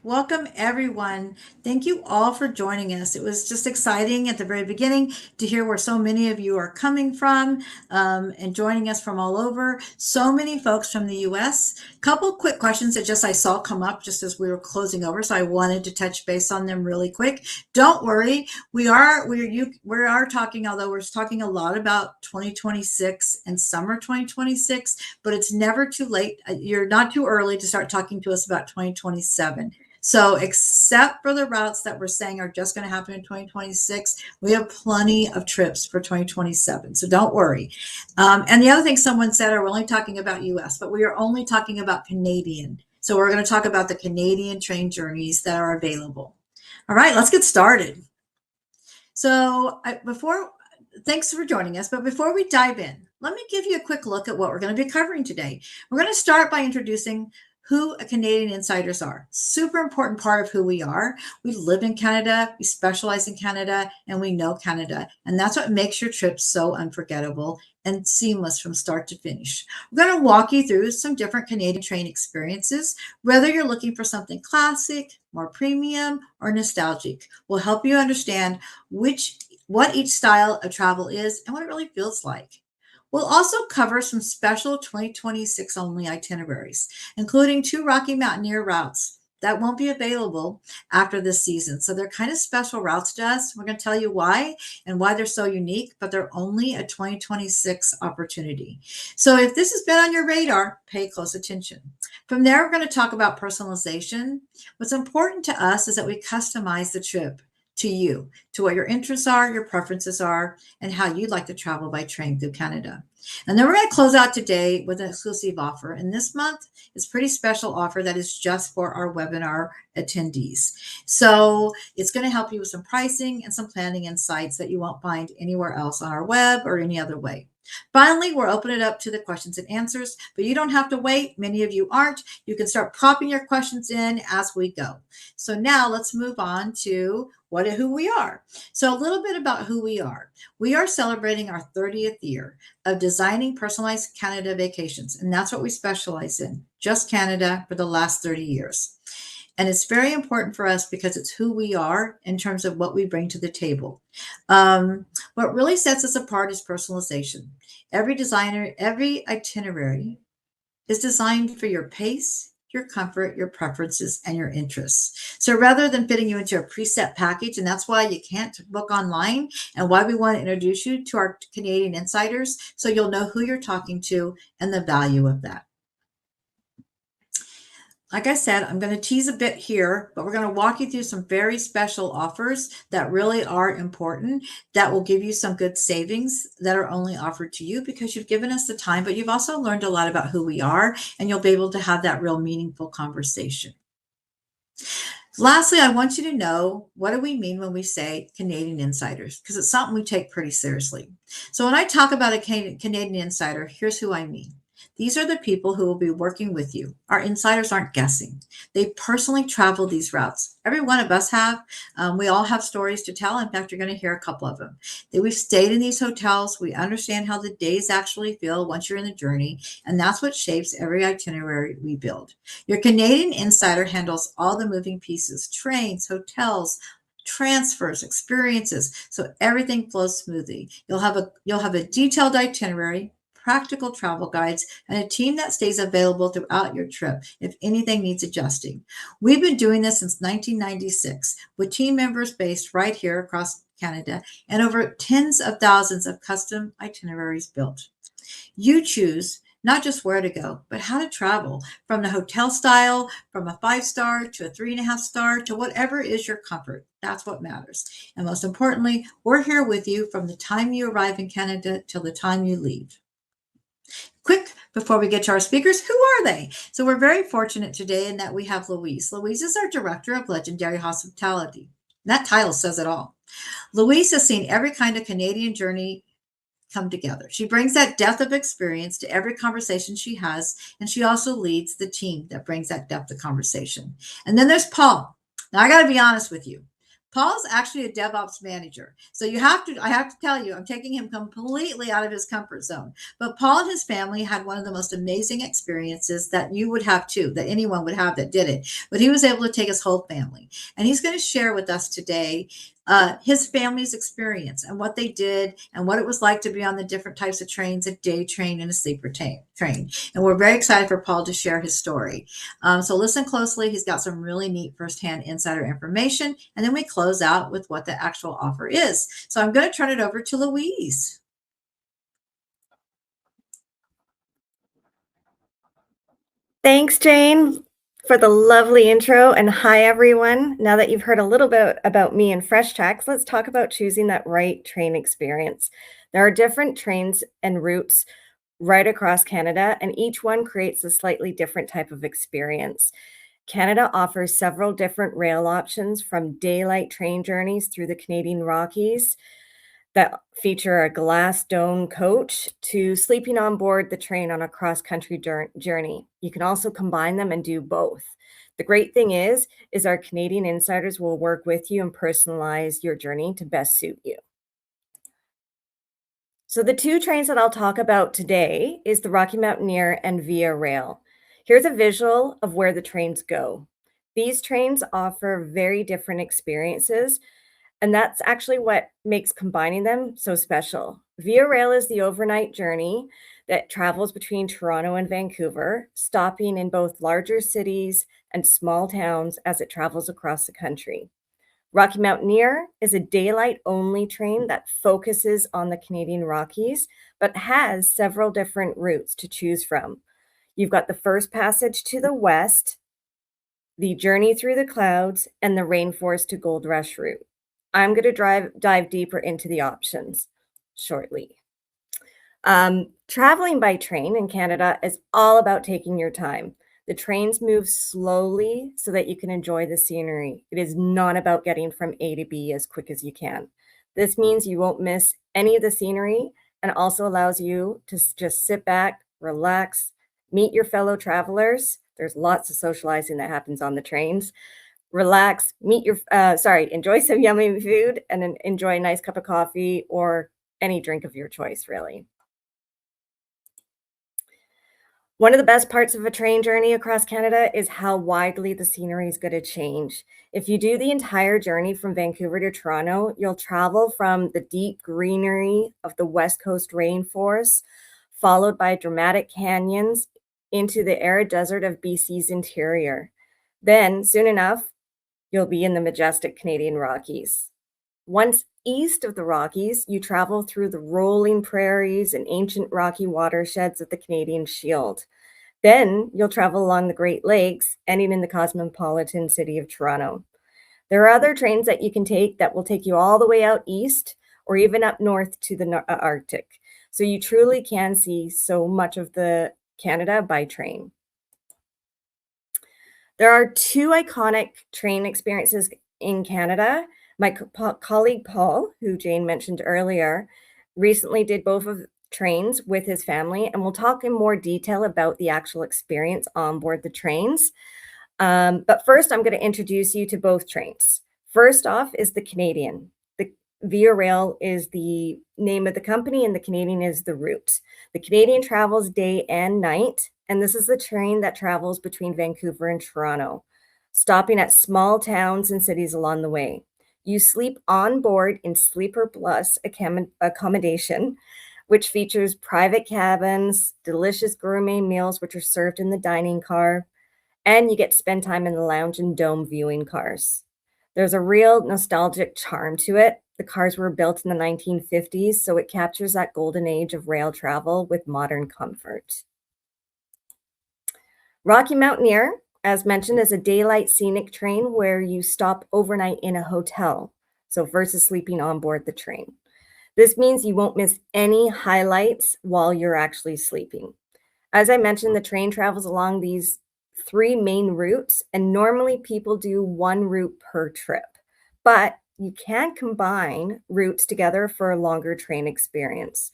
Welcome, everyone. Thank you all for joining us. It was just exciting at the very beginning to hear where so many of you are coming from and joining us from all over. So many folks from the U.S. Couple quick questions that just I saw come up just as we were closing over, so I wanted to touch base on them really quick. Don't worry, we are talking, although we're talking a lot about 2026 and summer 2026, but it's never too late. You're not too early to start talking to us about 2027. So except for the routes that we're saying are just going to happen in 2026, we have plenty of trips for 2027. So don't worry. And the other thing someone said, we're only talking about US, but we are only talking about Canadian. So we're going to talk about the Canadian train journeys that are available. All right, let's get started. So thanks for joining us. But before we dive in, let me give you a quick look at what we're going to be covering today. We're going to start by introducing who Canadian Insiders are. Super important part of who we are. We live in Canada, we specialize in Canada, and we know Canada. And that's what makes your trip so unforgettable and seamless from start to finish. We're going to walk you through some different Canadian train experiences, whether you're looking for something classic, more premium, or nostalgic. We'll help you understand what each style of travel is and what it really feels like. We'll also cover some special 2026 only itineraries, including 2 Rocky Mountaineer routes that won't be available after this season. So they're kind of special routes to us. We're going to tell you why and why they're so unique, but they're only a 2026 opportunity. So if this has been on your radar, pay close attention. From there, we're going to talk about personalization. What's important to us is that we customize the trip to you, to what your interests are, your preferences are, and how you'd like to travel by train through Canada. And then we're going to close out today with an exclusive offer. And this month is a pretty special offer that is just for our webinar attendees. So it's going to help you with some pricing and some planning insights that you won't find anywhere else on our web or any other way. Finally, we'll open it up to the questions and answers, but you don't have to wait. Many of you aren't. You can start popping your questions in as we go. So now let's move on to who we are. So a little bit about who we are. We are celebrating our 30th year of designing personalized Canada vacations, and that's what we specialize in, just Canada for the last 30 years. And it's very important for us because it's who we are in terms of what we bring to the table. What really sets us apart is personalization. Every itinerary is designed for your pace, your comfort, your preferences, and your interests. So rather than fitting you into a preset package, and that's why you can't book online and why we want to introduce you to our Canadian Insiders so you'll know who you're talking to and the value of that. Like I said, I'm going to tease a bit here, but we're going to walk you through some very special offers that really are important, that will give you some good savings that are only offered to you because you've given us the time, but you've also learned a lot about who we are, and you'll be able to have that real meaningful conversation. Lastly, I want you to know, what do we mean when we say Canadian Insiders? Because it's something we take pretty seriously. So when I talk about a Canadian Insider, here's who I mean. These are the people who will be working with you. Our insiders aren't guessing. They personally travel these routes. Every one of us have. We all have stories to tell. In fact, you're going to hear a couple of them. We've stayed in these hotels. We understand how the days actually feel once you're in the journey, and that's what shapes every itinerary we build. Your Canadian Insider handles all the moving pieces, trains, hotels, transfers, experiences, so everything flows smoothly. You'll have a detailed itinerary, practical travel guides, and a team that stays available throughout your trip if anything needs adjusting. We've been doing this since 1996 with team members based right here across Canada and over tens of thousands of custom itineraries built. You choose not just where to go, but how to travel, from the hotel style, from a 5-star to a 3.5-star to whatever is your comfort. That's what matters. And most importantly, we're here with you from the time you arrive in Canada till the time you leave. Quick, before we get to our speakers, who are they? So we're very fortunate today in that we have Louise. Louise is our Director of Legendary Hospitality. That title says it all. Louise has seen every kind of Canadian journey come together. She brings that depth of experience to every conversation she has, and she also leads the team that brings that depth of conversation. And then there's Paul. Now, I got to be honest with you. Paul's actually a DevOps manager. So I have to tell you, I'm taking him completely out of his comfort zone. But Paul and his family had one of the most amazing experiences that you would have too, that anyone would have that did it. But he was able to take his whole family. And he's going to share with us today his family's experience and what they did and what it was like to be on the different types of trains, a day train and a sleeper train. And we're very excited for Paul to share his story. So listen closely. He's got some really neat firsthand insider information. And then we close out with what the actual offer is. So I'm going to turn it over to Louise. Thanks, Jane, for the lovely intro. And hi, everyone. Now that you've heard a little bit about me and FreshTrax, let's talk about choosing that right train experience. There are different trains and routes right across Canada, and each one creates a slightly different type of experience. Canada offers several different rail options, from daylight train journeys through the Canadian Rockies that feature a glass dome coach to sleeping on board the train on a cross-country journey. You can also combine them and do both. The great thing is our Canadian insiders will work with you and personalize your journey to best suit you. So the two trains that I'll talk about today is the Rocky Mountaineer and Via Rail. Here's a visual of where the trains go. These trains offer very different experiences, and that's actually what makes combining them so special. Via Rail is the overnight journey that travels between Toronto and Vancouver, stopping in both larger cities and small towns as it travels across the country. Rocky Mountaineer is a daylight-only train that focuses on the Canadian Rockies, but has several different routes to choose from. You've got the first passage to the west, the journey through the clouds, and the rainforest to Gold Rush route. I'm going to dive deeper into the options shortly. Traveling by train in Canada is all about taking your time. The trains move slowly so that you can enjoy the scenery. It is not about getting from A to B as quick as you can. This means you won't miss any of the scenery, and also allows you to just sit back, relax, meet your fellow travelers. There's lots of socializing that happens on the trains. Relax, enjoy some yummy food, and then enjoy a nice cup of coffee or any drink of your choice, really. One of the best parts of a train journey across Canada is how widely the scenery is going to change. If you do the entire journey from Vancouver to Toronto, you'll travel from the deep greenery of the West Coast rainforest, followed by dramatic canyons, into the arid desert of BC's interior. Then, soon enough, you'll be in the majestic Canadian Rockies. Once east of the Rockies, you travel through the rolling prairies and ancient rocky watersheds of the Canadian Shield. Then you'll travel along the Great Lakes, ending in the cosmopolitan city of Toronto. There are other trains that you can take that will take you all the way out east or even up north to the Arctic. So you truly can see so much of the Canada by train. There are two iconic train experiences in Canada. My colleague Paul, who Jane mentioned earlier, recently did both of trains with his family, and we'll talk in more detail about the actual experience on board the trains. But first, I'm going to introduce you to both trains. First off is the Canadian. The Via Rail is the name of the company, and the Canadian is the route. The Canadian travels day and night, and this is the train that travels between Vancouver and Toronto, stopping at small towns and cities along the way. You sleep on board in Sleeper Plus accommodation, which features private cabins, delicious gourmet meals, which are served in the dining car, and you get to spend time in the lounge and dome viewing cars. There's a real nostalgic charm to it. The cars were built in the 1950s, so it captures that golden age of rail travel with modern comfort. Rocky Mountaineer, as mentioned, is a daylight scenic train where you stop overnight in a hotel, so versus sleeping on board the train. This means you won't miss any highlights while you're actually sleeping. As I mentioned, the train travels along these three main routes, and normally people do one route per trip, but you can combine routes together for a longer train experience.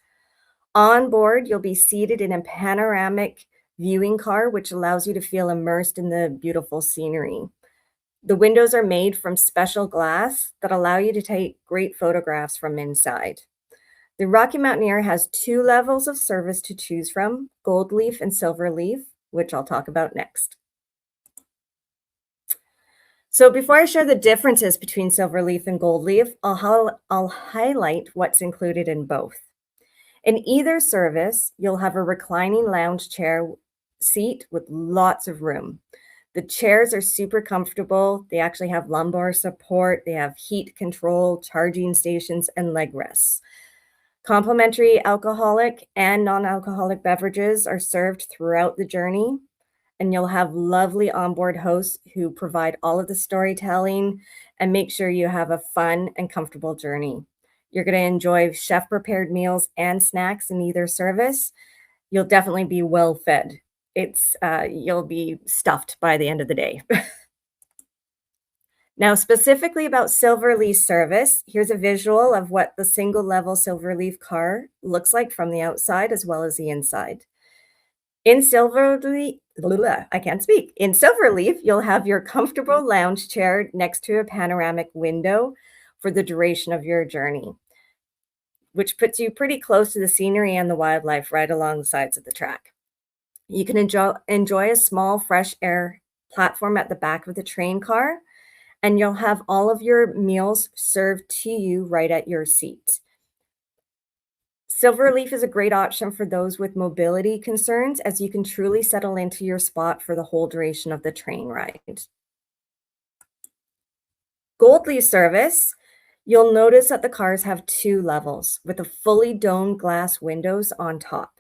On board, you'll be seated in a panoramic viewing car, which allows you to feel immersed in the beautiful scenery. The windows are made from special glass that allow you to take great photographs from inside. The Rocky Mountaineer has 2 levels of service to choose from, Gold Leaf and Silver Leaf, which I'll talk about next. So before I share the differences between Silver Leaf and Gold Leaf, I'll highlight what's included in both. In either service, you'll have a reclining lounge chair seat with lots of room. The chairs are super comfortable. They actually have lumbar support. They have heat control, charging stations, and leg rests. Complimentary alcoholic and non-alcoholic beverages are served throughout the journey, and you'll have lovely onboard hosts who provide all of the storytelling and make sure you have a fun and comfortable journey. You're going to enjoy chef-prepared meals and snacks in either service. You'll definitely be well fed. You'll be stuffed by the end of the day. Now, specifically about Silverleaf service, here's a visual of what the single level Silverleaf car looks like from the outside as well as the inside. In Silverleaf, I can't speak. In Silverleaf, you'll have your comfortable lounge chair next to a panoramic window for the duration of your journey, which puts you pretty close to the scenery and the wildlife right along the sides of the track. You can enjoy a small fresh air platform at the back of the train car, and you'll have all of your meals served to you right at your seat. Silverleaf is a great option for those with mobility concerns, as you can truly settle into your spot for the whole duration of the train ride. Gold Leaf service, you'll notice that the cars have 2 levels with a fully domed glass windows on top.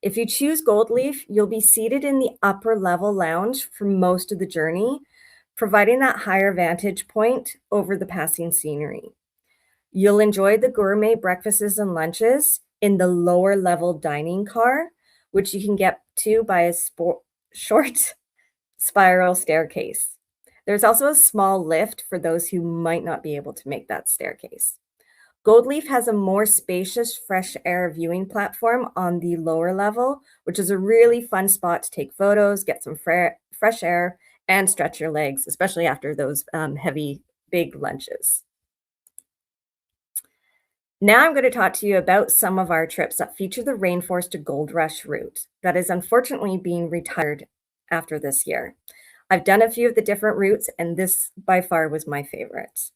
If you choose Gold Leaf, you'll be seated in the upper level lounge for most of the journey, providing that higher vantage point over the passing scenery. You'll enjoy the gourmet breakfasts and lunches in the lower level dining car, which you can get to by a short spiral staircase. There's also a small lift for those who might not be able to make that staircase. Gold Leaf has a more spacious fresh air viewing platform on the lower level, which is a really fun spot to take photos, get some fresh air, and stretch your legs, especially after those heavy, big lunches. Now I'm going to talk to you about some of our trips that feature the Rainforest to Gold Rush route that is unfortunately being retired after this year. I've done a few of the different routes, and this by far was my favorite.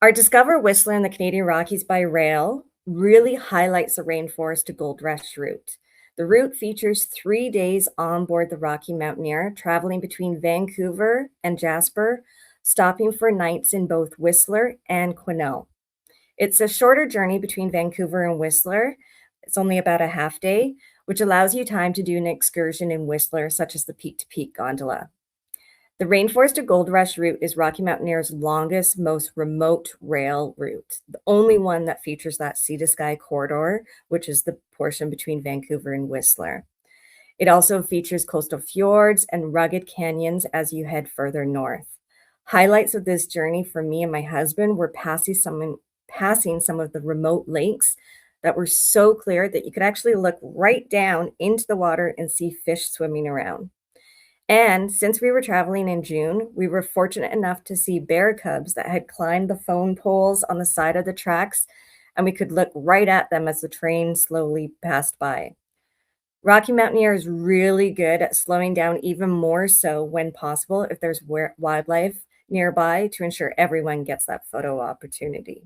Our Discover Whistler in the Canadian Rockies by rail really highlights the Rainforest to Gold Rush route. The route features 3 days on board the Rocky Mountaineer, traveling between Vancouver and Jasper, stopping for nights in both Whistler and Quesnel. It's a shorter journey between Vancouver and Whistler. It's only about a half day, which allows you time to do an excursion in Whistler, such as the peak-to-peak gondola. The Rainforest to Gold Rush route is Rocky Mountaineer's longest, most remote rail route, the only one that features that sea-to-sky corridor, which is the portion between Vancouver and Whistler. It also features coastal fjords and rugged canyons as you head further north. Highlights of this journey for me and my husband were passing some of the remote lakes that were so clear that you could actually look right down into the water and see fish swimming around. And since we were traveling in June, we were fortunate enough to see bear cubs that had climbed the phone poles on the side of the tracks, and we could look right at them as the train slowly passed by. Rocky Mountaineer is really good at slowing down even more so when possible if there's wildlife nearby to ensure everyone gets that photo opportunity.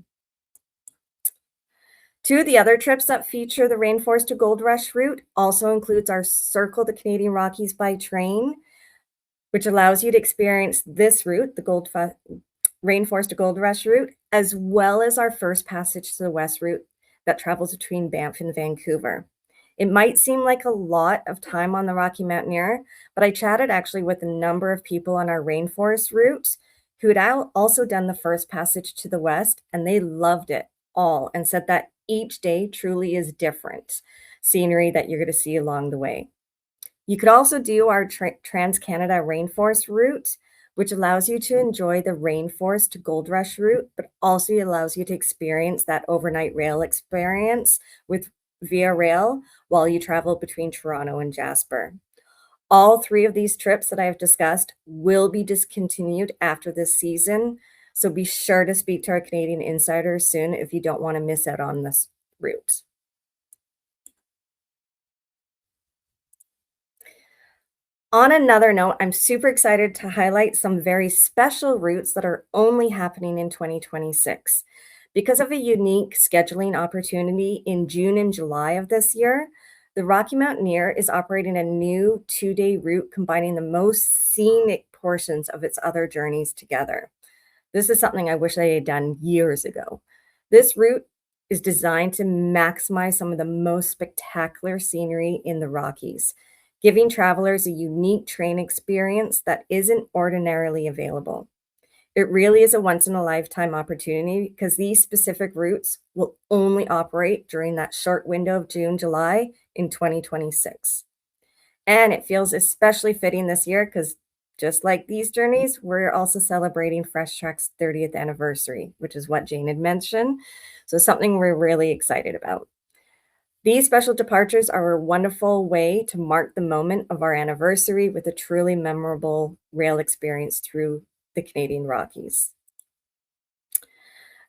2 of the other trips that feature the Rainforest to Gold Rush route also includes our Circle the Canadian Rockies by train, which allows you to experience this route, the Rainforest to Gold Rush route, as well as our First Passage to the West route that travels between Banff and Vancouver. It might seem like a lot of time on the Rocky Mountaineer, but I chatted actually with a number of people on our Rainforest route who had also done the First Passage to the West, and they loved it all and said that each day truly is different scenery that you're going to see along the way. You could also do our Trans-Canada Rainforest route, which allows you to enjoy the Rainforest to Gold Rush route, but also allows you to experience that overnight rail experience with Via Rail while you travel between Toronto and Jasper. All three of these trips that I've discussed will be discontinued after this season. So be sure to speak to our Canadian insiders soon if you don't want to miss out on this route. On another note, I'm super excited to highlight some very special routes that are only happening in 2026. Because of a unique scheduling opportunity in June and July of this year, the Rocky Mountaineer is operating a new 2-day route combining the most scenic portions of its other journeys together. This is something I wish I had done years ago. This route is designed to maximize some of the most spectacular scenery in the Rockies, giving travelers a unique train experience that isn't ordinarily available. It really is a once in a lifetime opportunity because these specific routes will only operate during that short window of June, July in 2026. And it feels especially fitting this year because just like these journeys, we're also celebrating Fresh Track's 30th anniversary, which is what Jane had mentioned. So, something we're really excited about. These special departures are a wonderful way to mark the moment of our anniversary with a truly memorable rail experience through the Canadian Rockies.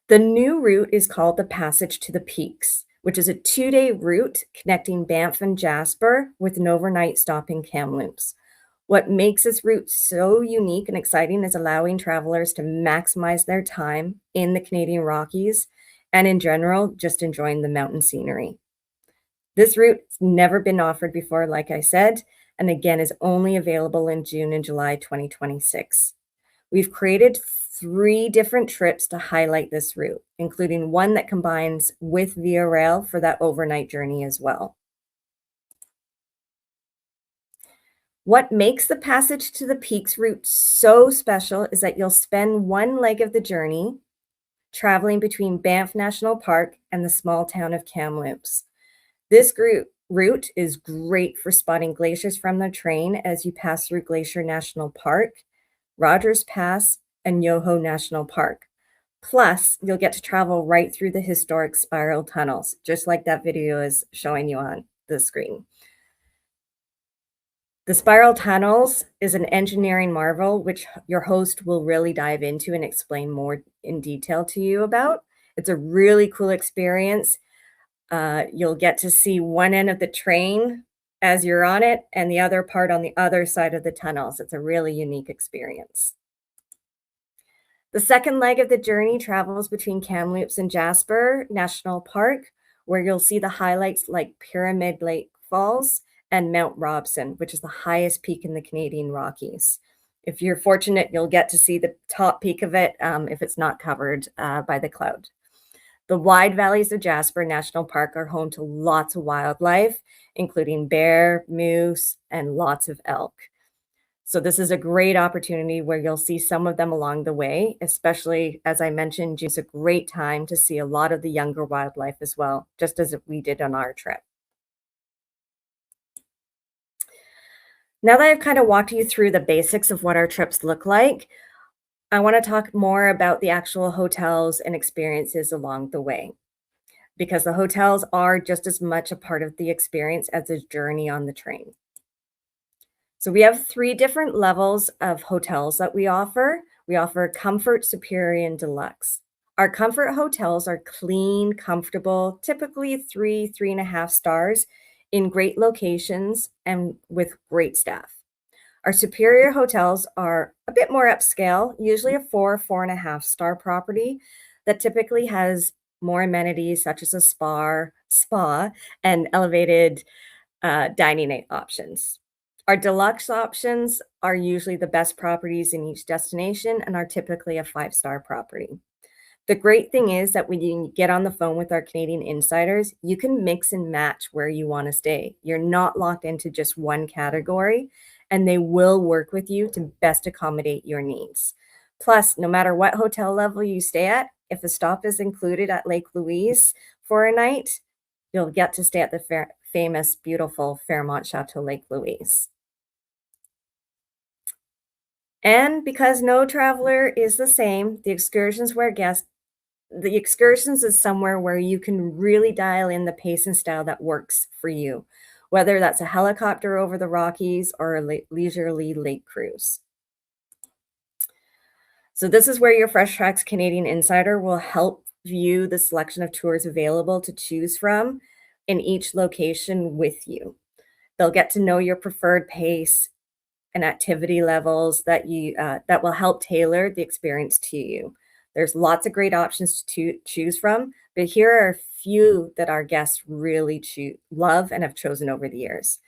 The new route is called the Passage to the Peaks, which is a 2-day route connecting Banff and Jasper with an overnight stop in Kamloops. What makes this route so unique and exciting is allowing travelers to maximize their time in the Canadian Rockies and, in general, just enjoying the mountain scenery. This route has never been offered before, like I said, and again is only available in June and July 2026. We've created 3 different trips to highlight this route, including one that combines with Via Rail for that overnight journey as well. What makes the Passage to the Peaks route so special is that you'll spend one leg of the journey traveling between Banff National Park and the small town of Kamloops. This route is great for spotting glaciers from the train as you pass through Glacier National Park, Rogers Pass, and Yoho National Park. Plus, you'll get to travel right through the historic spiral tunnels, just like that video is showing you on the screen. The spiral tunnels is an engineering marvel, which your host will really dive into and explain more in detail to you about. It's a really cool experience. You'll get to see one end of the train as you're on it and the other part on the other side of the tunnels. It's a really unique experience. The second leg of the journey travels between Kamloops and Jasper National Park, where you'll see the highlights like Pyramid Lake Falls and Mount Robson, which is the highest peak in the Canadian Rockies. If you're fortunate, you'll get to see the top peak of it if it's not covered by the cloud. The wide valleys of Jasper National Park are home to lots of wildlife, including bear, moose, and lots of elk. So this is a great opportunity where you'll see some of them along the way, especially, as I mentioned, June's a great time to see a lot of the younger wildlife as well, just as we did on our trip. Now that I've kind of walked you through the basics of what our trips look like, I want to talk more about the actual hotels and experiences along the way, because the hotels are just as much a part of the experience as the journey on the train. So we have 3 different levels of hotels that we offer. We offer Comfort, Superior, and Deluxe. Our Comfort hotels are clean, comfortable, typically 3.5 stars in great locations and with great staff. Our Superior hotels are a bit more upscale, usually a 4.5 star property that typically has more amenities such as a spa, and elevated dining options. Our deluxe options are usually the best properties in each destination and are typically a 5-star property. The great thing is that when you get on the phone with our Canadian insiders, you can mix and match where you want to stay. You're not locked into just one category, and they will work with you to best accommodate your needs. Plus, no matter what hotel level you stay at, if a stop is included at Lake Louise for a night, you'll get to stay at the famous, beautiful Fairmont Chateau Lake Louise. And because no traveler is the same, the excursions is somewhere where you can really dial in the pace and style that works for you. whether that's a helicopter over the Rockies or a leisurely lake cruise. So this is where your Fresh Tracks Canadian Insider will help view the selection of tours available to choose from in each location with you. They'll get to know your preferred pace and activity levels that will help tailor the experience to you. There's lots of great options to choose from, but here are a few that our guests really love and have chosen over the years.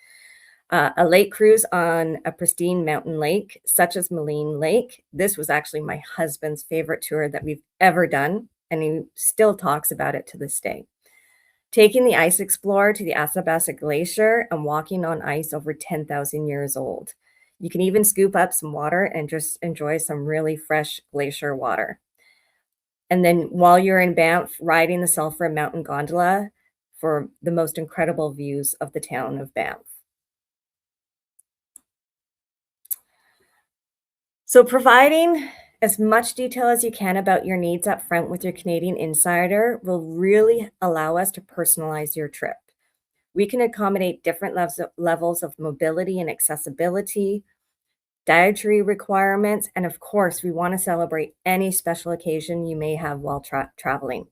A lake cruise on a pristine mountain lake, such as Maligne Lake. This was actually my husband's favorite tour that we've ever done, and he still talks about it to this day. Taking the Ice Explorer to the Athabasca Glacier and walking on ice over 10,000 years old. You can even scoop up some water and just enjoy some really fresh glacier water. And then while you're in Banff, riding the Sulphur Mountain Gondola for the most incredible views of the town of Banff. So providing as much detail as you can about your needs up front with your Canadian Insider will really allow us to personalize your trip. We can accommodate different levels of mobility and accessibility, dietary requirements, and of course, we want to celebrate any special occasion you may have while traveling.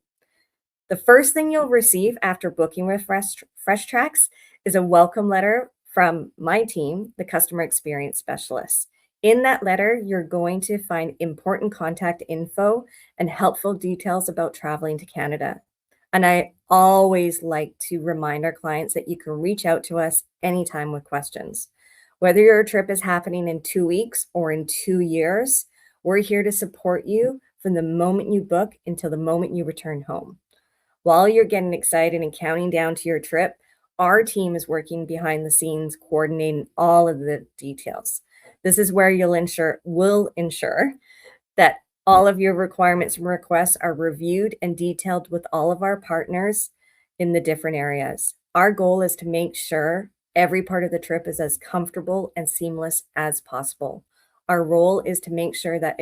The first thing you'll receive after booking with Fresh Tracks is a welcome letter from my team, the customer experience specialists. In that letter, you're going to find important contact info and helpful details about traveling to Canada. And I always like to remind our clients that you can reach out to us anytime with questions. Whether your trip is happening in 2 weeks or in 2 years, we're here to support you from the moment you book until the moment you return home. While you're getting excited and counting down to your trip, our team is working behind the scenes, coordinating all of the details. This is where we'll ensure that all of your requirements and requests are reviewed and detailed with all of our partners in the different areas. Our goal is to make sure every part of the trip is as comfortable and seamless as possible. Our role is to make sure that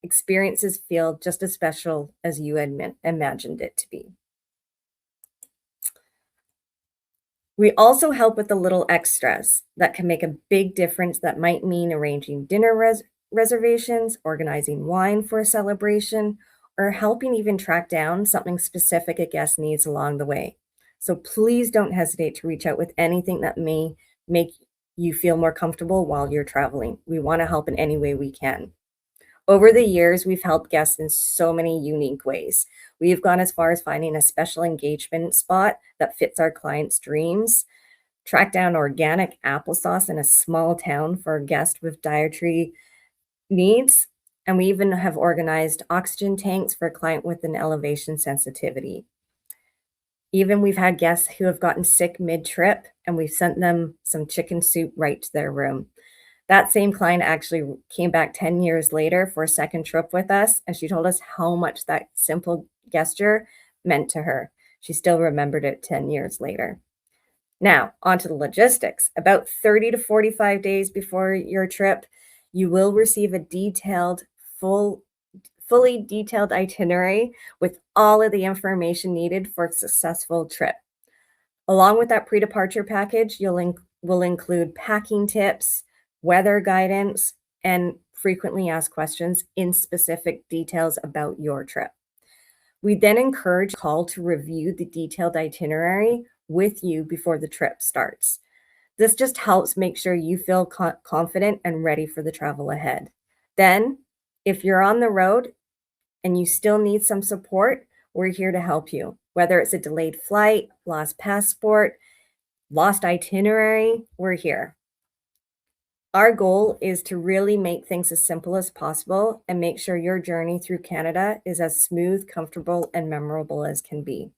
experiences feel just as special as you imagined it to be. We also help with the little extras that can make a big difference. That might mean arranging dinner reservations, organizing wine for a celebration, or helping even track down something specific a guest needs along the way. So please don't hesitate to reach out with anything that may make you feel more comfortable while you're traveling. We want to help in any way we can. Over the years, we've helped guests in so many unique ways. We've gone as far as finding a special engagement spot that fits our clients' dreams, track down organic applesauce in a small town for a guest with dietary needs, and we even have organized oxygen tanks for a client with an elevation sensitivity. Even we've had guests who have gotten sick mid-trip, and we've sent them some chicken soup right to their room. That same client actually came back 10 years later for a second trip with us, and she told us how much that simple gesture meant to her. She still remembered it 10 years later. Now, onto the logistics. About 30 to 45 days before your trip, you will receive a fully detailed itinerary with all of the information needed for a successful trip. Along with that pre-departure package, will include packing tips, weather guidance, and frequently asked questions in specific details about your trip. We then encourage a call to review the detailed itinerary with you before the trip starts. This just helps make sure you feel confident and ready for the travel ahead. Then, if you're on the road and you still need some support, we're here to help you. Whether it's a delayed flight, lost passport, lost itinerary, we're here. Our goal is to really make things as simple as possible and make sure your journey through Canada is as smooth, comfortable, and memorable as can be.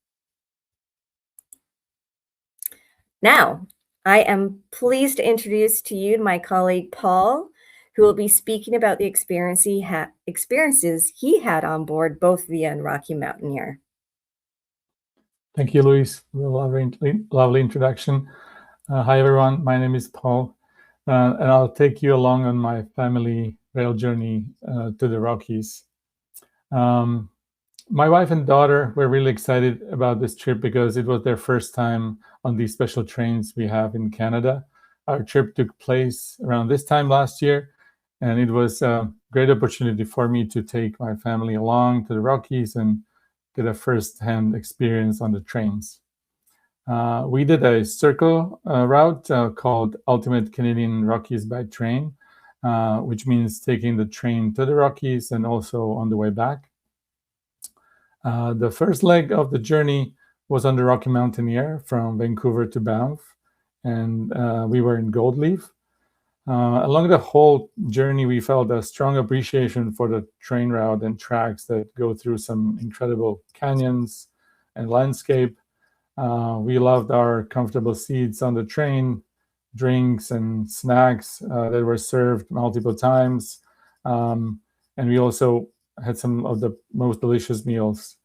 Now, I am pleased to introduce to you my colleague, Paul, who will be speaking about the experiences he had on board both Via and Rocky Mountaineer. Thank you, Louise, for the lovely introduction. Hi, everyone. My name is Paul. And I'll take you along on my family rail journey to the Rockies. My wife and daughter were really excited about this trip because it was their first time on these special trains we have in Canada. Our trip took place around this time last year, and it was a great opportunity for me to take my family along to the Rockies and get a first-hand experience on the trains. We did a circle route called Ultimate Canadian Rockies by Train, which means taking the train to the Rockies and also on the way back. The first leg of the journey was on the Rocky Mountaineer from Vancouver to Banff, and we were in Goldleaf. Along the whole journey, we felt a strong appreciation for the train route and tracks that go through some incredible canyons and landscape. We loved our comfortable seats on the train, drinks and snacks that were served multiple times. And we also had some of the most delicious meals.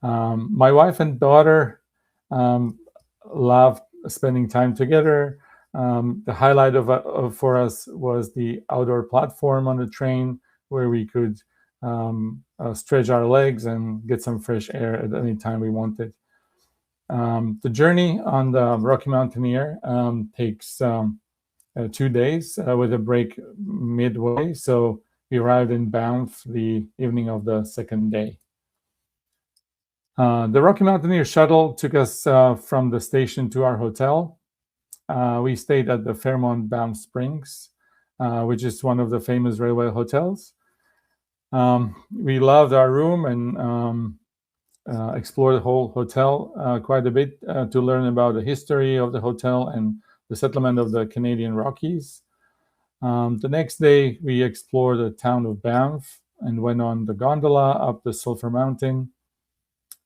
My wife and daughter loved spending time together. The highlight for us was the outdoor platform on the train where we could stretch our legs and get some fresh air at any time we wanted. The journey on the Rocky Mountaineer takes 2 days with a break midway. So we arrived in Banff the evening of the second day. The Rocky Mountaineer shuttle took us from the station to our hotel. We stayed at the Fairmont Banff Springs, which is one of the famous railway hotels. We loved our room and explored the whole hotel quite a bit to learn about the history of the hotel and the settlement of the Canadian Rockies. The next day, we explored the town of Banff and went on the gondola up the Sulphur Mountain.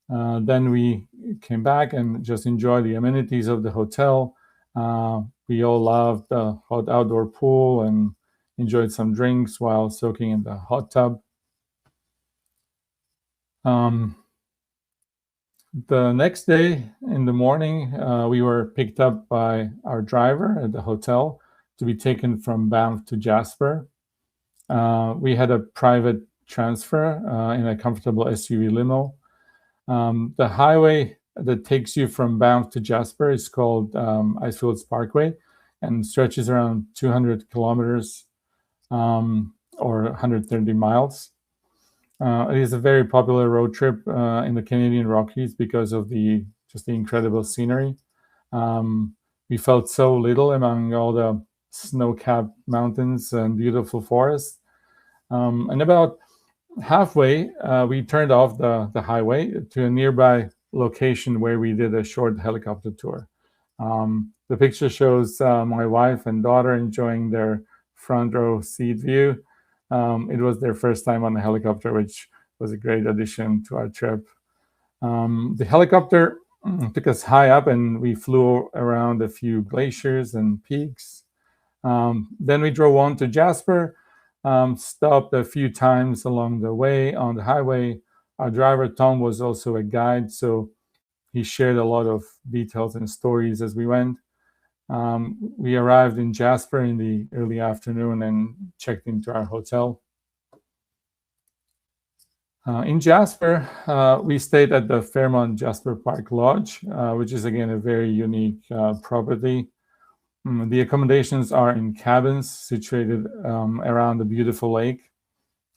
Then we came back and just enjoyed the amenities of the hotel. We all loved the hot outdoor pool and enjoyed some drinks while soaking in the hot tub. The next day in the morning, we were picked up by our driver at the hotel to be taken from Banff to Jasper. We had a private transfer in a comfortable SUV limo. The highway that takes you from Banff to Jasper is called Icefields Parkway and stretches around 200 kilometers or 130 miles. It is a very popular road trip in the Canadian Rockies because of the incredible scenery. We felt so little among all the snow-capped mountains and beautiful forests. And about halfway, we turned off the highway to a nearby location where we did a short helicopter tour. The picture shows my wife and daughter enjoying their front row seat view. It was their first time on a helicopter, which was a great addition to our trip. The helicopter took us high up and we flew around a few glaciers and peaks. Then we drove on to Jasper, stopped a few times along the way on the highway. Our driver, Tom, was also a guide, so he shared a lot of details and stories as we went. We arrived in Jasper in the early afternoon and checked into our hotel. In Jasper, we stayed at the Fairmont Jasper Park Lodge, which is again a very unique property. The accommodations are in cabins situated around the beautiful lake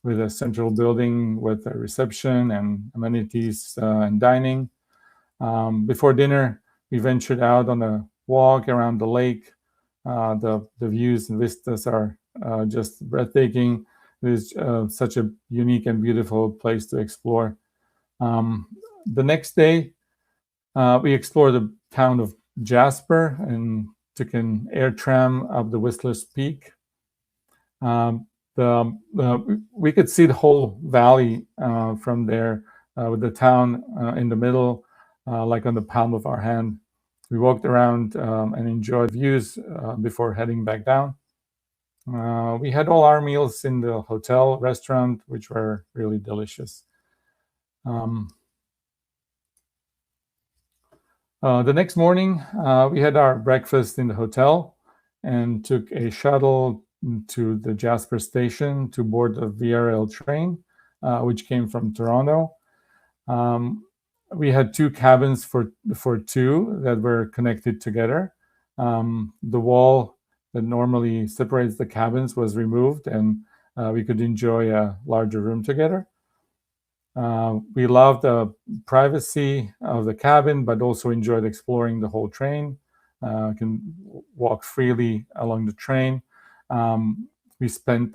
with a central building with a reception and amenities and dining. Before dinner, we ventured out on a walk around the lake. The views and vistas are just breathtaking. It is such a unique and beautiful place to explore. The next day, we explored the town of Jasper and took an air tram up the Whistler's Peak. We could see the whole valley from there with the town in the middle, like on the palm of our hand. We walked around and enjoyed views before heading back down. We had all our meals in the hotel restaurant, which were really delicious. The next morning, we had our breakfast in the hotel and took a shuttle to the Jasper station to board the VRL train, which came from Toronto. We had 2 cabins for 2 that were connected together. The wall that normally separates the cabins was removed, and we could enjoy a larger room together. We loved the privacy of the cabin, but also enjoyed exploring the whole train. Can walk freely along the train. We spent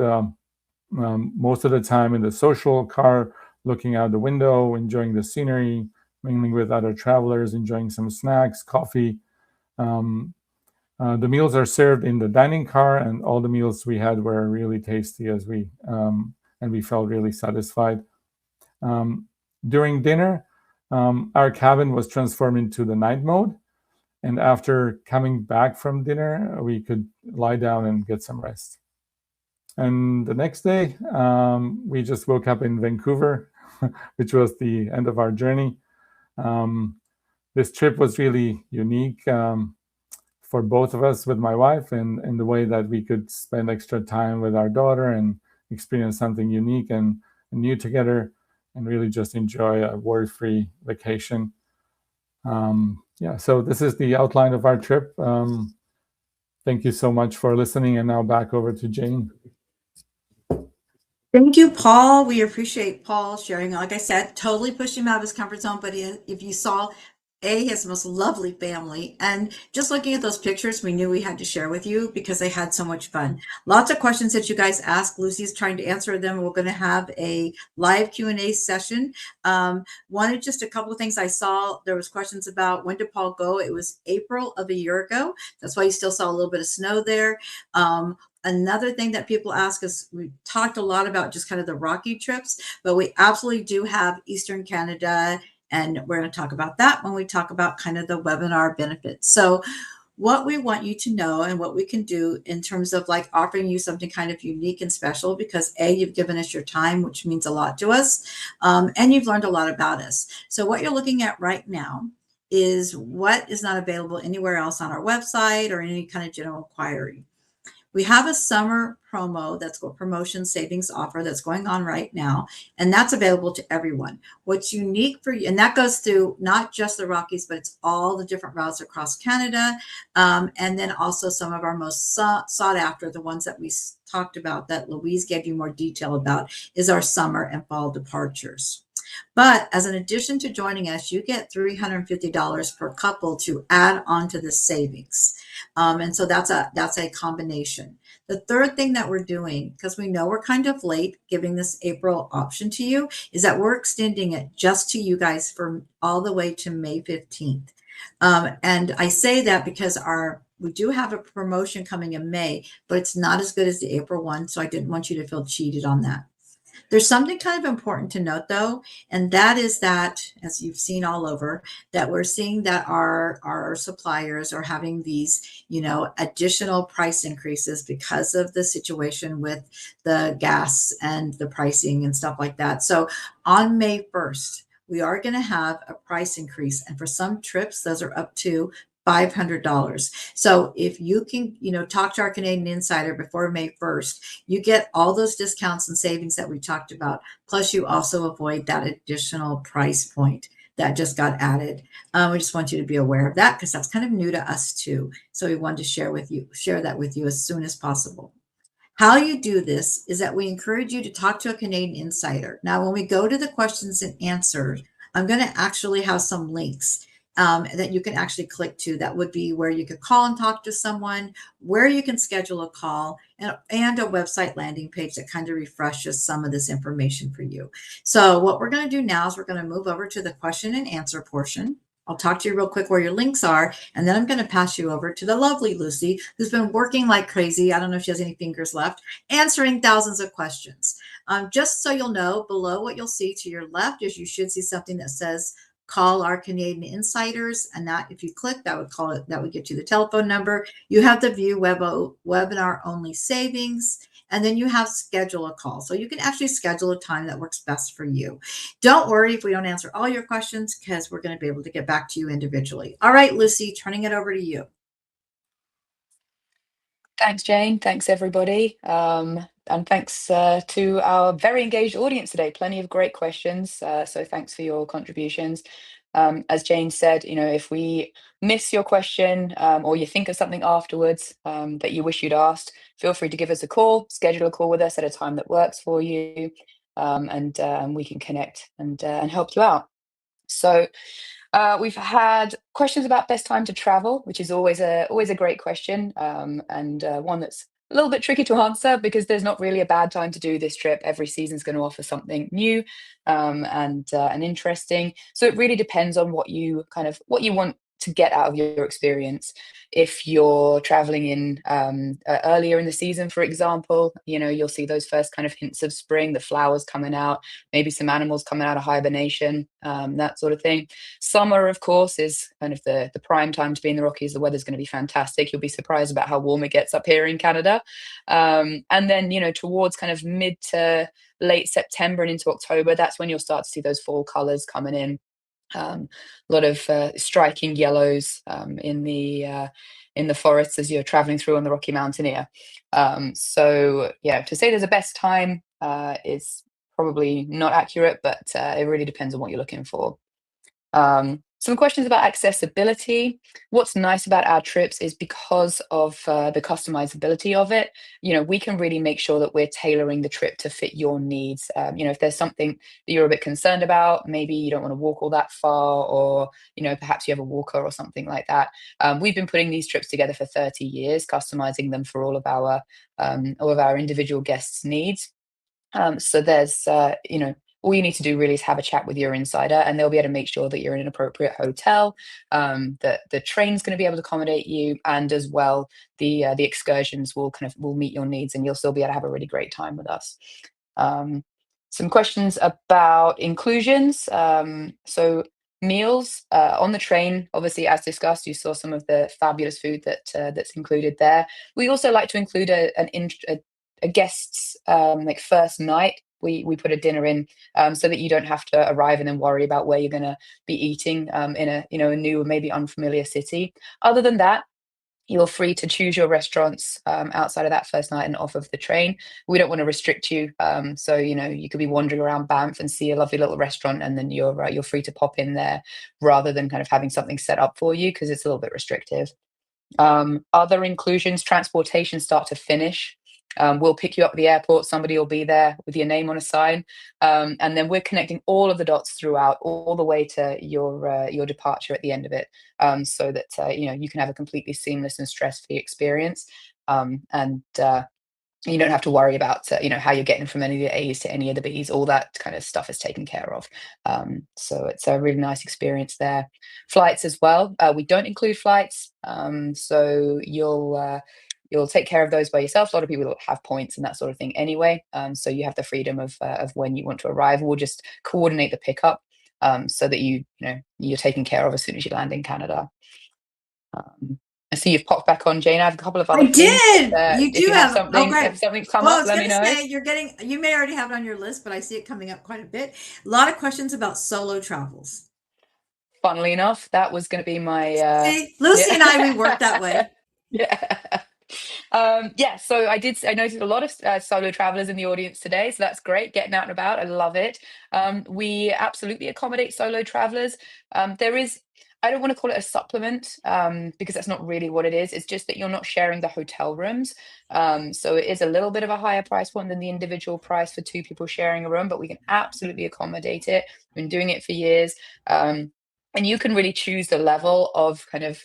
most of the time in the social car, looking out the window, enjoying the scenery, mingling with other travelers, enjoying some snacks, coffee. The meals are served in the dining car, and all the meals we had were really tasty and we felt really satisfied. During dinner, our cabin was transformed into the night mode. And after coming back from dinner, we could lie down and get some rest. And the next day, we just woke up in Vancouver, which was the end of our journey. This trip was really unique for both of us with my wife, and in the way that we could spend extra time with our daughter and experience something unique and new together, and really just enjoy a worry-free vacation. Yeah, so this is the outline of our trip. Thank you so much for listening, and now back over to Jane. Thank you, Paul. We appreciate Paul sharing. Like I said, totally pushed him out of his comfort zone, but if you saw, he has the most lovely family. And just looking at those pictures, we knew we had to share with you because they had so much fun. Lots of questions that you guys asked. Lucy's trying to answer them. We're going to have a live Q&A session. Wanted just a couple of things I saw. There was questions about when did Paul go? It was April of a year ago. That's why you still saw a little bit of snow there. Another thing that people ask is, we talked a lot about just kind of the Rocky trips, but we absolutely do have Eastern Canada, and we're going to talk about that when we talk about kind of the webinar benefits. So what we want you to know and what we can do in terms of like offering you something kind of unique and special, because you've given us your time, which means a lot to us, and you've learned a lot about us. So what you're looking at right now is what is not available anywhere else on our website or any kind of general inquiry. We have a summer promo that's called promotion savings offer that's going on right now, and that's available to everyone. What's unique for you, and that goes through not just the Rockies, but it's all the different routes across Canada, and then also some of our most sought after, the ones that we talked about that Louise gave you more detail about, is our summer and fall departures. But as an addition to joining us, you get $350 per couple to add on to the savings. And so that's a combination. The third thing that we're doing, because we know we're kind of late giving this April option to you, is that we're extending it just to you guys for all the way to May 15th. And I say that because we do have a promotion coming in May, but it's not as good as the April one. So I didn't want you to feel cheated on that. There's something kind of important to note, though, and that is that, as you've seen all over, that we're seeing that our suppliers are having these, additional price increases because of the situation with the gas and the pricing and stuff like that. So on May 1st, we are going to have a price increase. And for some trips, those are up to $500. So if you can, talk to our Canadian Insider before May 1st, you get all those discounts and savings that we talked about. Plus, you also avoid that additional price point that just got added. We just want you to be aware of that because that's kind of new to us too. So we wanted to share that with you as soon as possible. How you do this is that we encourage you to talk to a Canadian Insider. Now, when we go to the questions and answers, I'm going to actually have some links that you can actually click to. That would be where you could call and talk to someone, where you can schedule a call, and a website landing page that kind of refreshes some of this information for you. So what we're going to do now is we're going to move over to the question and answer portion. I'll talk to you real quick where your links are, and then I'm going to pass you over to the lovely Lucy, who's been working like crazy. I don't know if she has any fingers left, answering thousands of questions. Just so you'll know, below what you'll see to your left is you should see something that says call our Canadian Insiders, and that, if you click, that would get you the telephone number. You have the view webinar only savings, and then you have schedule a call. So you can actually schedule a time that works best for you. Don't worry if we don't answer all your questions, because we're going to be able to get back to you individually. All right, Lucy, turning it over to you. Thanks, Jane. Thanks, everybody. thanks to our very engaged audience today. Plenty of great questions. So thanks for your contributions. As Jane said, if we miss your question or you think of something afterwards that you wish you'd asked, feel free to give us a call, schedule a call with us at a time that works for you, and we can connect and help you out. So we've had questions about best time to travel, which is always a great question, and one that's a little bit tricky to answer because there's not really a bad time to do this trip. Every season's going to offer something new and interesting. So it really depends on what you want to get out of your experience. If you're traveling in earlier in the season, for example, you'll see those first kind of hints of spring, the flowers coming out, maybe some animals coming out of hibernation, that sort of thing. Summer, of course, is kind of the prime time to be in the Rockies. The weather's going to be fantastic. You'll be surprised about how warm it gets up here in Canada. And then, towards kind of mid to late September and into October, that's when you'll start to see those fall colors coming in. A lot of striking yellows in the forests as you're traveling through on the Rocky Mountaineer. So yeah, to say there's a best time is probably not accurate, but it really depends on what you're looking for. Some questions about accessibility. What's nice about our trips is because of the customizability of it, we can really make sure that we're tailoring the trip to fit your needs. If there's something that you're a bit concerned about, maybe you don't want to walk all that far, or, perhaps you have a walker or something like that. We've been putting these trips together for 30 years, customizing them for all of our individual guests' needs. So there's, all you need to do really is have a chat with your insider, and they'll be able to make sure that you're in an appropriate hotel, that the train's going to be able to accommodate you, and as well, the excursions will meet your needs, and you'll still be able to have a really great time with us. Some questions about inclusions. So meals on the train, obviously, as discussed, you saw some of the fabulous food that's included there. We also like to include a guest's first night. We put a dinner in so that you don't have to arrive and then worry about where you're going to be eating in a new or maybe unfamiliar city. Other than that, you're free to choose your restaurants outside of that first night and off of the train. We don't want to restrict you, so you could be wandering around Banff and see a lovely little restaurant, and then you're free to pop in there rather than kind of having something set up for you, because it's a little bit restrictive. Other inclusions: transportation start to finish. We'll pick you up at the airport. Somebody will be there with your name on a sign, and then we're connecting all of the dots throughout, all the way to your departure at the end of it, so that you can have a completely seamless and stress-free experience, and you don't have to worry about how you're getting from any of the A's to any of the B's. All that kind of stuff is taken care of. So it's a really nice experience there. Flights as well. We don't include flights, so you'll take care of those by yourself. A lot of people have points and that sort of thing anyway, so you have the freedom of when you want to arrive. We'll just coordinate the pickup so that you're taken care of as soon as you land in Canada. I see you've popped back on, Jane. I have a couple of other things. I did. You do have something. great. If something's come up, let me know. You may already have it on your list, but I see it coming up quite a bit. A lot of questions about solo travels. Funnily enough, that was going to be my. See, Lucy and I, we work that way. Yeah. So I noticed a lot of solo travelers in the audience today, so that's great. Getting out and about, I love it. We absolutely accommodate solo travelers. I don't want to call it a supplement because that's not really what it is. It's just that you're not sharing the hotel rooms. So it is a little bit of a higher price point than the individual price for two people sharing a room, but we can absolutely accommodate it. We've been doing it for years. And you can really choose the level of kind of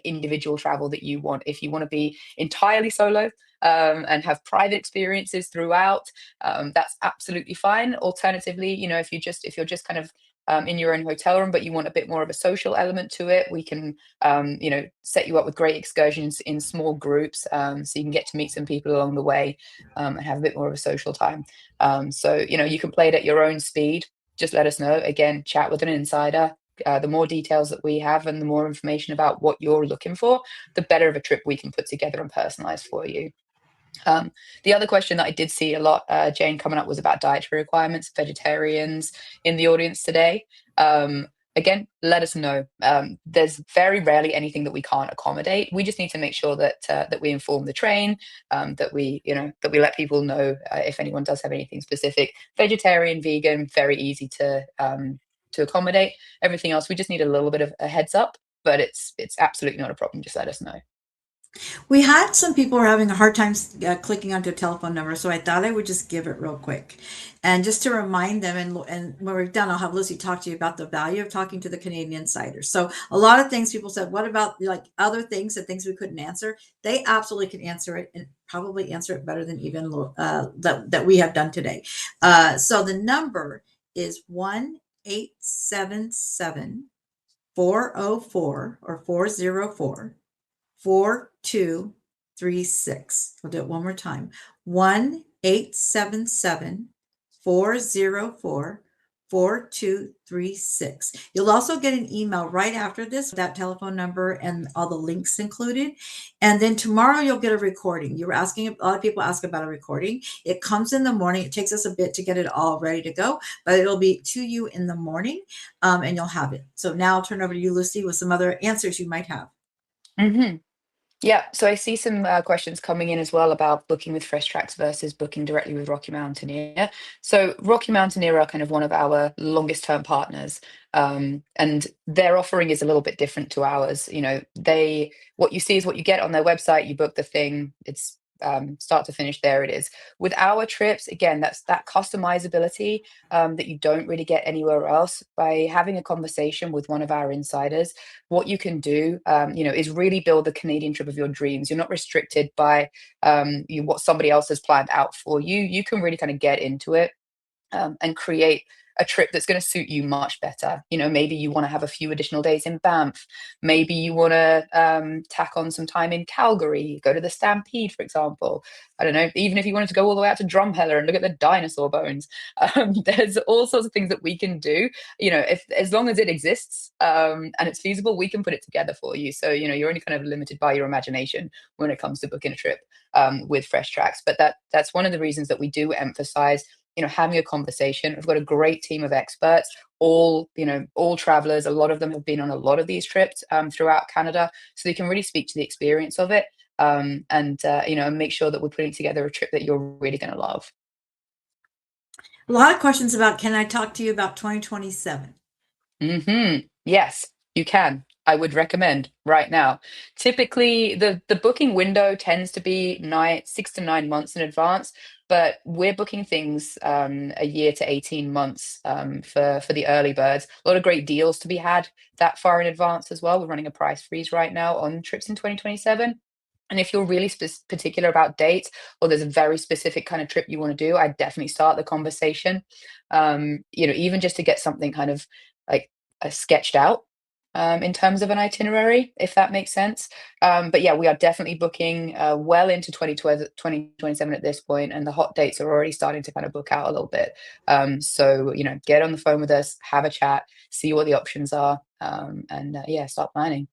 individual travel that you want. If you want to be entirely solo and have private experiences throughout, that's absolutely fine. Alternatively, if you're just kind of in your own hotel room, but you want a bit more of a social element to it, we can set you up with great excursions in small groups, so you can get to meet some people along the way and have a bit more of a social time. So you can play it at your own speed. Just let us know. Again, chat with an insider. The more details that we have and the more information about what you're looking for, the better of a trip we can put together and personalize for you. The other question that I did see a lot, Jane, coming up was about dietary requirements, vegetarians in the audience today. again, let us know. There's very rarely anything that we can't accommodate. We just need to make sure that that we inform the train, that we let people know if anyone does have anything specific. Vegetarian, vegan, very easy to accommodate. Everything else, we just need a little bit of a heads up, but it's absolutely not a problem. Just let us know. We had some people were having a hard time clicking onto a telephone number, so I thought I would just give it real quick. And just to remind them, and when we're done, I'll have Lucy talk to you about the value of talking to the Canadian Insiders. So a lot of things people said, what about like other things and things we couldn't answer? They absolutely can answer it, and probably answer it better than even that we have done today. So the number is 1-877-404 or 404-4236. We'll do it one more time. 1-877-404-4236. You'll also get an email right after this with that telephone number and all the links included. And then tomorrow you'll get a recording. You were asking, a lot of people ask about a recording. It comes in the morning. It takes us a bit to get it all ready to go, but it'll be to you in the morning, and you'll have it. So now I'll turn over to you, Lucy, with some other answers you might have. Mm-hmm. Yeah, so I see some questions coming in as well about booking with Fresh Tracks versus booking directly with Rocky Mountaineer. So Rocky Mountaineer are kind of one of our longest term partners, and their offering is a little bit different to ours. What you see is what you get on their website. You book the thing, it's start to finish, there it is. With our trips, again, that's that customizability that you don't really get anywhere else. By having a conversation with one of our insiders, what you can do is really build the Canadian trip of your dreams. You're not restricted by what somebody else has planned out for you. You can really kind of get into it and create a trip that's going to suit you much better. Maybe you want to have a few additional days in Banff. Maybe you want to tack on some time in Calgary, go to the Stampede, for example. I don't know, even if you wanted to go all the way out to Drumheller and look at the dinosaur bones. There's all sorts of things that we can do. As long as it exists and it's feasible, we can put it together for you. So, you're only kind of limited by your imagination when it comes to booking a trip with Fresh Tracks. But that's one of the reasons that we do emphasize having a conversation. We've got a great team of experts, all travelers. A lot of them have been on a lot of these trips throughout Canada, so they can really speak to the experience of it and make sure that we're putting together a trip that you're really going to love. A lot of questions about, can I talk to you about 2027? Yes, you can. I would recommend right now. Typically, the booking window tends to be 6 to 9 months in advance, but we're booking things a year to 18 months for the early birds. A lot of great deals to be had that far in advance as well. We're running a price freeze right now on trips in 2027. And if you're really particular about dates, or there's a very specific kind of trip you want to do, I'd definitely start the conversation. Even just to get something kind of like sketched out in terms of an itinerary, if that makes sense. But yeah, we are definitely booking well into 2027 at this point, and the hot dates are already starting to kind of book out a little bit. So get on the phone with us, have a chat, see what the options are, and start planning.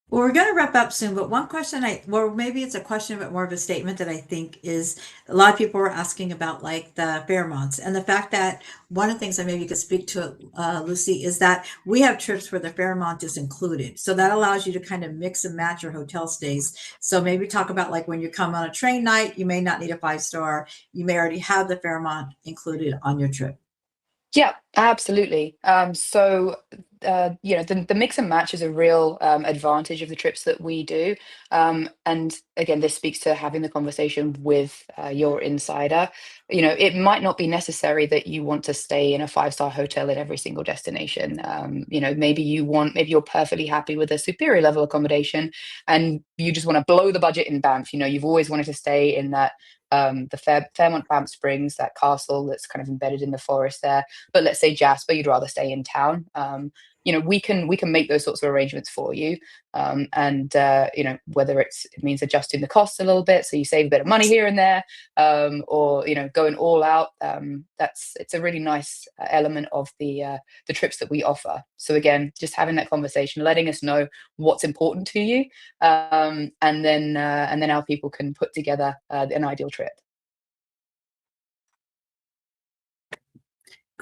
Well, we're going to wrap up soon, but one question maybe it's a question, but more of a statement that I think is a lot of people were asking about, like the Fairmonts, and the fact that one of the things I maybe could speak to, Lucy, is that we have trips where the Fairmont is included. So that allows you to kind of mix and match your hotel stays. So maybe talk about, like, when you come on a train night, you may not need a 5-star. You may already have the Fairmont included on your trip. Yeah, absolutely. The mix and match is a real advantage of the trips that we do. And again, this speaks to having the conversation with your insider. It might not be necessary that you want to stay in a 5-star hotel at every single destination. Maybe you're perfectly happy with a superior level accommodation and you just want to blow the budget in Banff. You've always wanted to stay in that the Fairmont Banff Springs, that castle that's kind of embedded in the forest there. But let's say Jasper, you'd rather stay in town. We can make those sorts of arrangements for you. Whether it means adjusting the costs a little bit so you save a bit of money here and there, or going all out. It's a really nice element of the trips that we offer. So again, just having that conversation, letting us know what's important to you, and then our people can put together an ideal trip.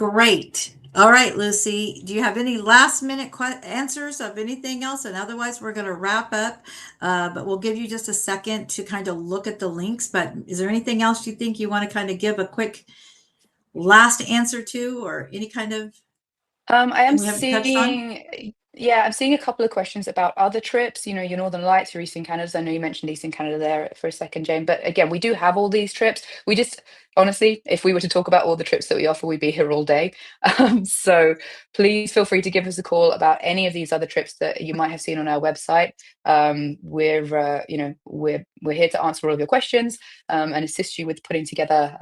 Great. All right, Lucy, do you have any last minute answers of anything else? And otherwise, we're going to wrap up, but we'll give you just a second to kind of look at the links. But is there anything else you think you want to kind of give a quick last answer to, or any kind of I am we haven't touched on? I'm seeing a couple of questions about other trips, you know, your Northern Lights, your Eastern Canadas. I know you mentioned Eastern Canada there for a second, Jane, but again, we do have all these trips. We just, honestly, if we were to talk about all the trips that we offer, we'd be here all day. So please feel free to give us a call about any of these other trips that you might have seen on our website. We're here to answer all of your questions and assist you with putting together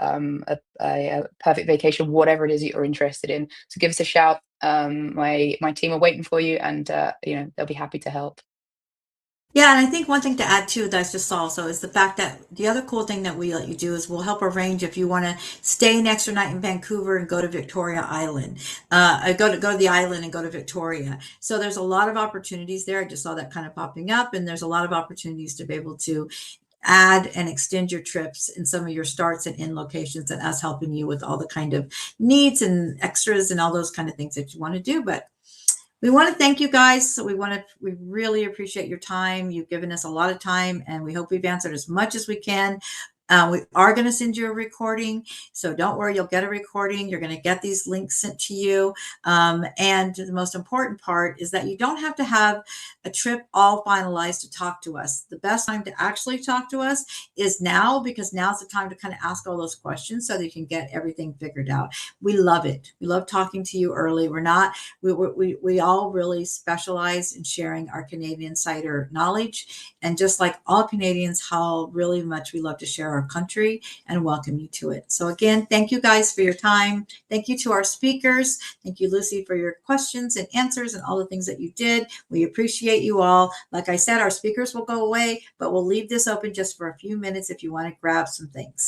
a perfect vacation, whatever it is that you're interested in. So give us a shout. My team are waiting for you, and they'll be happy to help. Yeah, and I think one thing to add too that I just saw also is the fact that the other cool thing that we let you do is we'll help arrange if you want to stay an extra night in Vancouver and go to Victoria Island, go to the island and go to Victoria. So there's a lot of opportunities there. I just saw that kind of popping up, and there's a lot of opportunities to be able to add and extend your trips in some of your starts and end locations, and us helping you with all the kind of needs and extras and all those kind of things that you want to do. But we want to thank you guys. So we really appreciate your time. You've given us a lot of time, and we hope we've answered as much as we can. We are going to send you a recording, so don't worry, you'll get a recording. You're going to get these links sent to you. And the most important part is that you don't have to have a trip all finalized to talk to us. The best time to actually talk to us is now, because now's the time to kind of ask all those questions so that you can get everything figured out. We love it. We love talking to you early. We all really specialize in sharing our Canadian Insider knowledge. And just like all Canadians, how really much we love to share our country and welcome you to it. So again, thank you guys for your time. Thank you to our speakers. Thank you, Lucy, for your questions and answers and all the things that you did. We appreciate you all. Like I said, our speakers will go away, but we'll leave this open just for a few minutes if you want to grab some things.